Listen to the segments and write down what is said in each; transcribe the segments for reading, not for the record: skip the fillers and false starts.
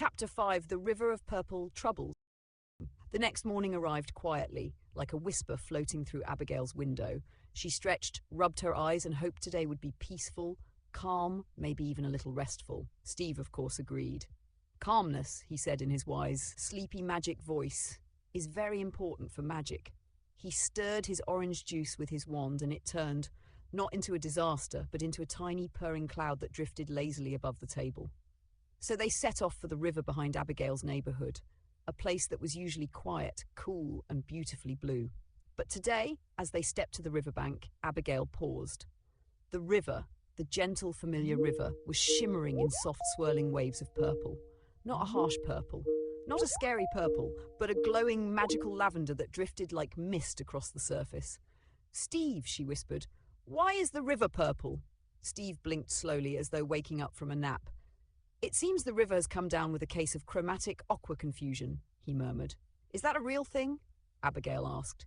Chapter 5, The River of Purple Troubles. The next morning arrived quietly, like a whisper floating through Abigail's window. She stretched, rubbed her eyes, and hoped today would be peaceful, calm, maybe even a little restful. Steve, of course, agreed. Calmness, he said in his wise, sleepy magic voice, is very important for magic. He stirred his orange juice with his wand, and it turned, not into a disaster, but into a tiny purring cloud that drifted lazily above the table. So they set off for the river behind Abigail's neighborhood, a place that was usually quiet, cool, and beautifully blue. But today, as they stepped to the riverbank, Abigail paused. The river, the gentle, familiar river, was shimmering in soft, swirling waves of purple. Not a harsh purple, not a scary purple, but a glowing, magical lavender that drifted like mist across the surface. "Steve," she whispered, "why is the river purple?" Steve blinked slowly as though waking up from a nap. "It seems the river has come down with a case of chromatic aqua confusion," he murmured. "Is that a real thing?" Abigail asked.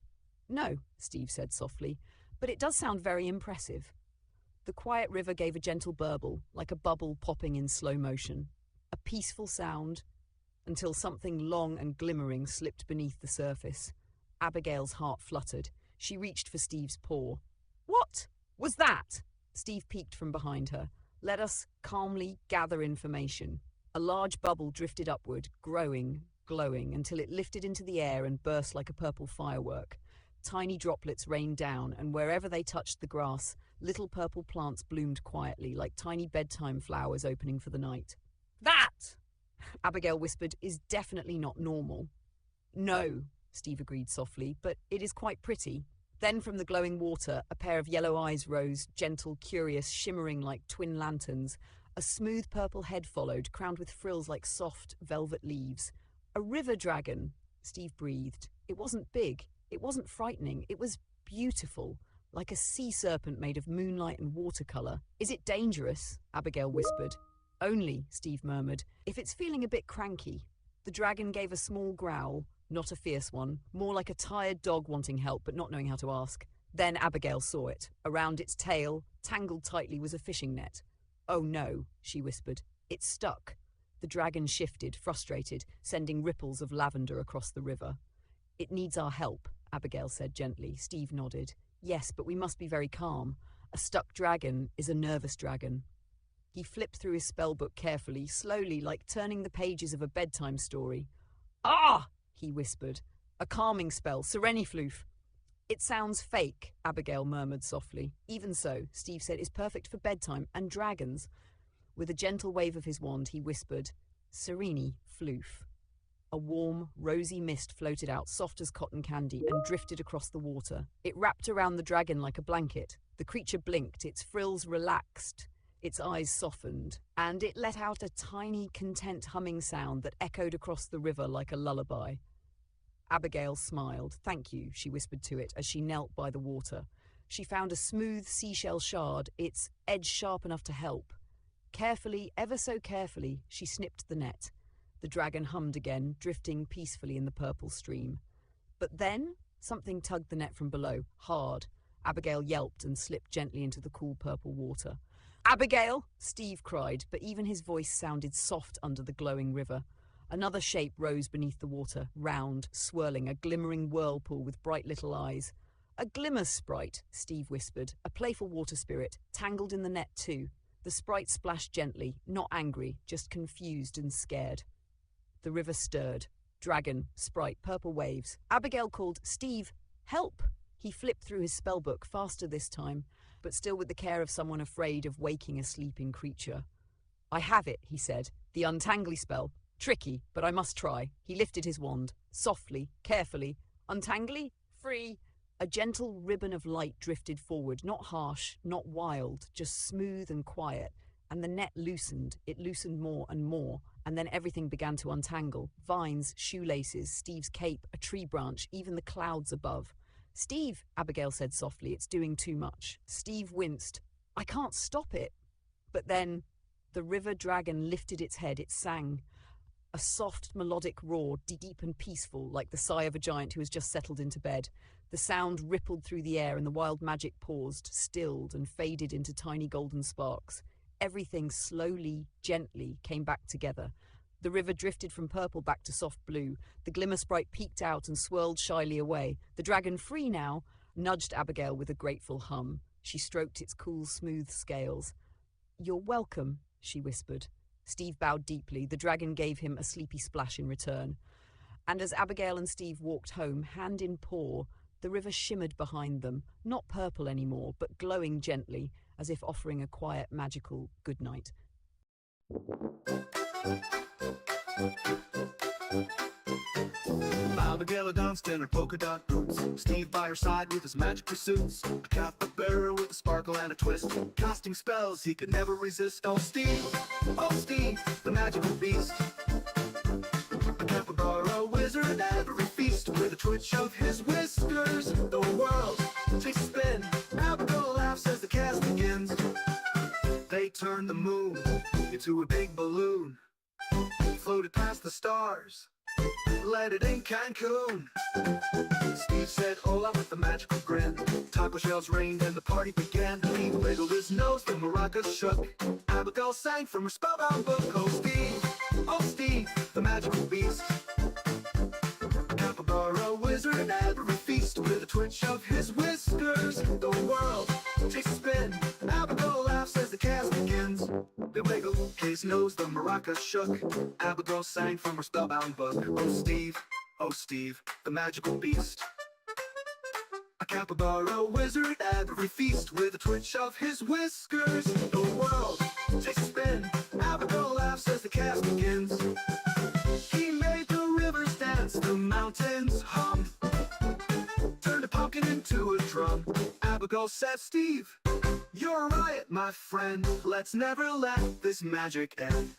"No," Steve said softly, "but it does sound very impressive." The quiet river gave a gentle burble, like a bubble popping in slow motion. A peaceful sound, until something long and glimmering slipped beneath the surface. Abigail's heart fluttered. She reached for Steve's paw. "What was that?" Steve peeked from behind her. "Let us calmly gather information." A large bubble drifted upward, growing, glowing, until it lifted into the air and burst like a purple firework. Tiny droplets rained down, and wherever they touched the grass, little purple plants bloomed quietly, like tiny bedtime flowers opening for the night. "That," Abigail whispered, "is definitely not normal." "No," Steve agreed softly, "but it is quite pretty." Then from the glowing water, a pair of yellow eyes rose, gentle, curious, shimmering like twin lanterns. A smooth purple head followed, crowned with frills like soft, velvet leaves. "A river dragon," Steve breathed. It wasn't big. It wasn't frightening. It was beautiful, like a sea serpent made of moonlight and watercolor. "Is it dangerous?" Abigail whispered. "Only," Steve murmured, "if it's feeling a bit cranky." The dragon gave a small growl, not a fierce one, more like a tired dog wanting help but not knowing how to ask. Then Abigail saw it. Around its tail, tangled tightly, was a fishing net. "Oh no," she whispered. "It's stuck." The dragon shifted, frustrated, sending ripples of lavender across the river. "It needs our help," Abigail said gently. Steve nodded. "Yes, but we must be very calm. A stuck dragon is a nervous dragon." He flipped through his spellbook carefully, slowly, like turning the pages of a bedtime story. "Ah!" he whispered. "A calming spell, Serenifloof." "It sounds fake," Abigail murmured softly. "Even so," Steve said, "is perfect for bedtime and dragons." With a gentle wave of his wand, he whispered, "Serenifloof." A warm, rosy mist floated out, soft as cotton candy, and drifted across the water. It wrapped around the dragon like a blanket. The creature blinked, its frills relaxed, its eyes softened, and it let out a tiny, content humming sound that echoed across the river like a lullaby. Abigail smiled. "Thank you," she whispered to it as she knelt by the water. She found a smooth seashell shard, its edge sharp enough to help. Carefully, ever so carefully, she snipped the net. The dragon hummed again, drifting peacefully in the purple stream. But then something tugged the net from below, hard. Abigail yelped and slipped gently into the cool purple water. "Abigail!" Steve cried, but even his voice sounded soft under the glowing river. Another shape rose beneath the water, round, swirling, a glimmering whirlpool with bright little eyes. "A glimmer sprite," Steve whispered, "a playful water spirit, tangled in the net too." The sprite splashed gently, not angry, just confused and scared. The river stirred. Dragon, sprite, purple waves. Abigail called, "Steve, help!" He flipped through his spellbook, faster this time, but still with the care of someone afraid of waking a sleeping creature. "I have it," he said. "The untangly spell. Tricky, but I must try." He lifted his wand. Softly, carefully. "Untangly? Free." A gentle ribbon of light drifted forward, not harsh, not wild, just smooth and quiet. And the net loosened. It loosened more and more. And then everything began to untangle. Vines, shoelaces, Steve's cape, a tree branch, even the clouds above. "Steve," Abigail said softly, "it's doing too much." Steve winced. "I can't stop it." But then the river dragon lifted its head. It sang. A soft, melodic roar, deep and peaceful, like the sigh of a giant who has just settled into bed. The sound rippled through the air and the wild magic paused, stilled, and faded into tiny golden sparks. Everything slowly, gently came back together. The river drifted from purple back to soft blue. The glimmer sprite peeked out and swirled shyly away. The dragon, free now, nudged Abigail with a grateful hum. She stroked its cool, smooth scales. "You're welcome," she whispered. Steve bowed deeply. The dragon gave him a sleepy splash in return. And as Abigail and Steve walked home, hand in paw, the river shimmered behind them, not purple anymore, but glowing gently, as if offering a quiet, magical good night. Abigail danced in her polka dot boots, Steve by her side with his magic pursuits. A capybara with a sparkle and a twist, casting spells he could never resist. Oh Steve, the magical beast. A capybara wizard at every feast, with a twitch of his whiskers the world takes a spin. Abigail laughs as the cast begins. They turn the moon into a big balloon, floated past the stars, landed in Cancun. Steve said hola with a magical grin. Taco shells rained and the party began. He wiggled his nose, the maracas shook. Abigail sang from her spellbound book. Oh Steve, the magical beast. A capybara wizard at every feast, with a twitch of his whiskers the world takes a spin. Abigail laughs as the cast begins. They wiggled his nose, the maracas shook. Abigail sang from her spellbound book. Oh Steve, the magical beast. A capybara wizard at every feast, with a twitch of his whiskers the world takes a spin. Abigail laughs as the cast begins. He made the rivers dance, the mountains hum, turned a pumpkin into a drum. Abigail said, "Steve, you're right, my friend. Let's never let this magic end."